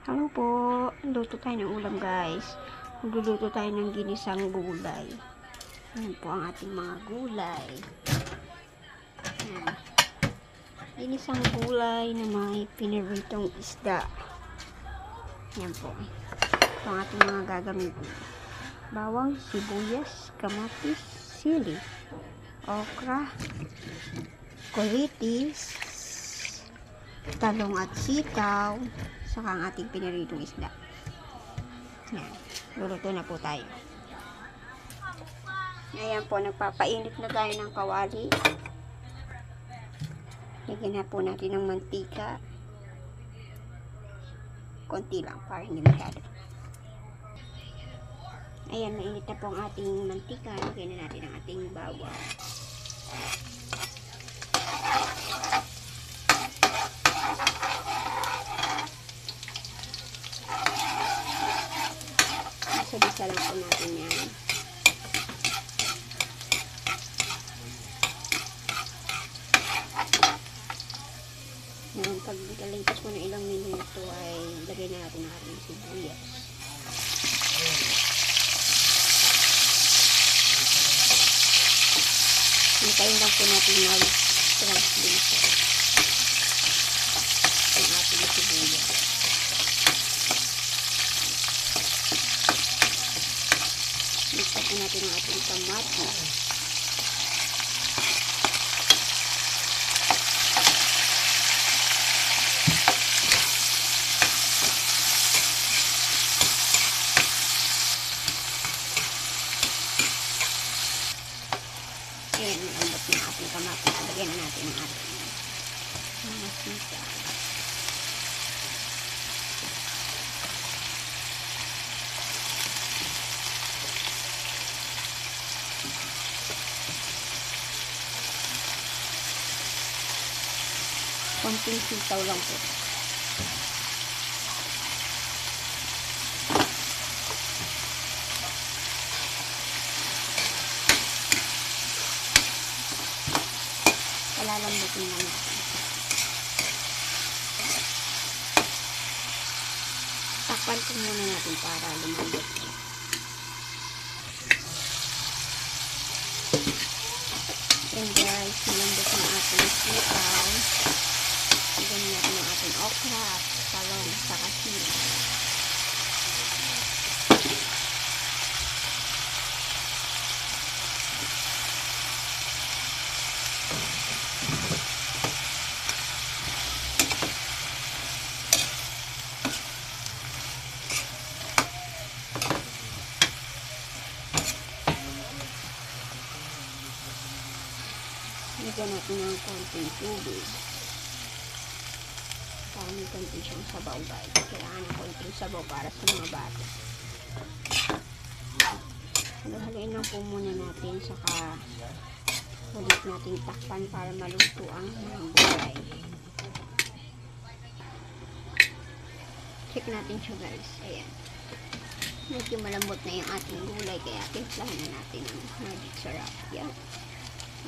Hello po, luto tayo ng ulam guys. Magluluto tayo ng ginisang gulay. Ayan po ang ating mga gulay. Ayan. Ginisang gulay na may piniritong isda. Ayan po. Ito ang ating mga gagamitin. Bawang, sibuyas, kamatis, sili, okra, kulitis, talong at sitaw, saka ang ating piniritong isda. Yan. Luluto na po tayo. Ayan po, nagpapainit na tayo ng kawali. Lagyan na po natin ng mantika. Konti lang, para hindi masyado. Ayan, mainit na po ang ating mantika. Lagyan na natin ang ating bawang. Bisa lang po natin yan. Ngayon, pag nakalimpas mo na ilang minuto ay lagay na natin ang ating sibuyas. Hintayin lang po natin mag-translate ang ating sibuyas. Mixan po natin ang ating kamatis. Ayan, naambot na ating kamatis. Lagyan na natin ang ating mga sitaw. Konting sitaw lang po. Palalambutin lang natin. Takpan ko muna natin para lumambot. And guys, malambot ang ating sitaw. Lagyan natin ang ating okra, talong, saka sili. Lagyan natin ng konting tubig. Para may konting siyang sabaw guys. Kailangan ng konting sabaw para sa mga bata. Haluin lang po muna natin. Saka ulit natin takpan para maluto ang mga gulay. Check natin siya guys. Ayan. Medyo malambot na yung ating gulay. Kaya timplahan na natin ang magic sarap. Yan.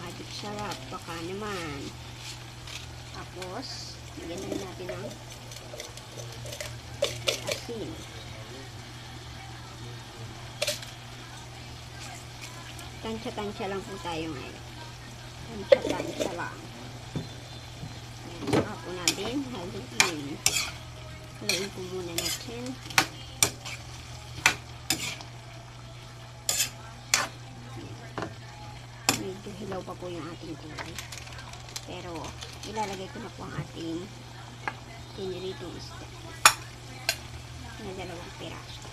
Magic sarap. Baka naman. Tapos lagyan na natin ang asin. Tansya-tansya lang po tayo ngayon. Tansya-tansya lang. Ayan, saka po natin haluin. Haluin po muna natin. Medyo hilaw pa po yung ating gulay. Pero ilalagay ko na po ang ating piniritong isda na 2 piraso.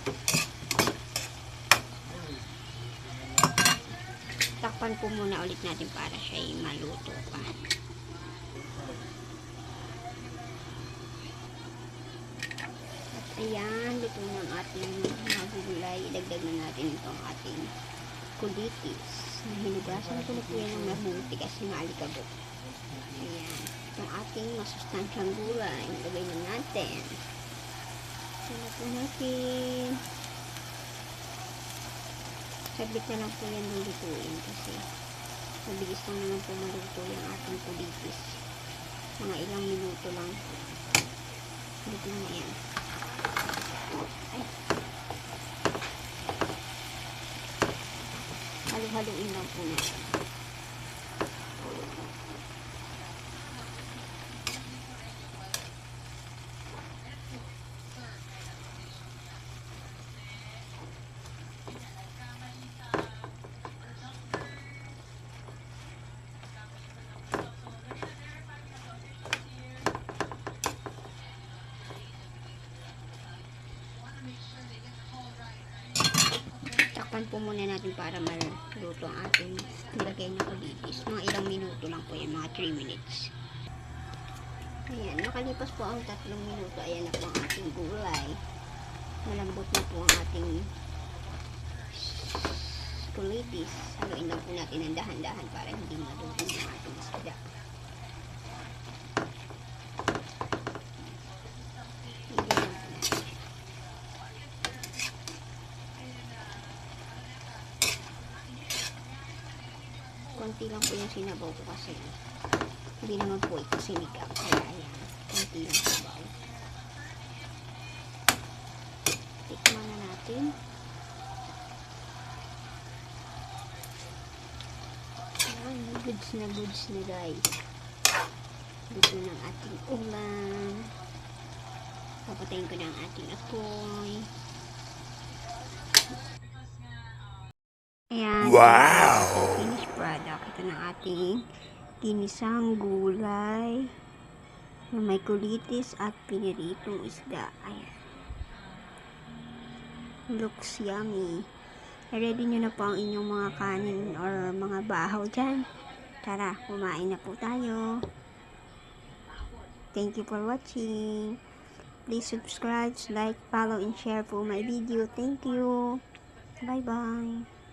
Takpan po muna ulit natin para siya ay maluto pa. At ayan, luto na ang ating mga gulay. Idagdag na natin itong ating kulitis. Hinugasan ko na po yan ng mabuti kasi maalikabok. Ayan. Itong ating masustansyang gulay. Ilagay na natin. Sala po natin. Sabit na lang po yan lulutuin kasi mabilis lang naman po maluto yung ating kulitis. Mga ilang minuto lang. Luto na yan. Ay. Halu-haluin lang po natin. Takpan po muna natin para maluto ang ating nilagay na kulitis. Mga ilang minuto lang po yan, mga 3 minutes. Ayan, nakalipas po ang 3 minuto. Ayan na po ang ating gulay. Malambot na po ang ating kulitis. Haluin lang po natin ng dahan-dahan para hindi maluto ang ating isda. Konti lang po yung sinabaw ko kasi hindi naman po ito sinigang. Kaya ayan, konti lang sabaw. Tikman na natin. Ayan, goods na guys. Luto ng ating ulam. Papatayin ko na ang ating apoy. Ayan. Wow! Finished product. Ito na ating ginisang gulay na may kulitis at piniritong isda. Ayan. Looks yummy. Ready nyo na po ang inyong mga kanin or mga bahaw dyan. Tara, kumain na po tayo. Thank you for watching. Please subscribe, like, follow, and share po my video. Thank you. Bye-bye.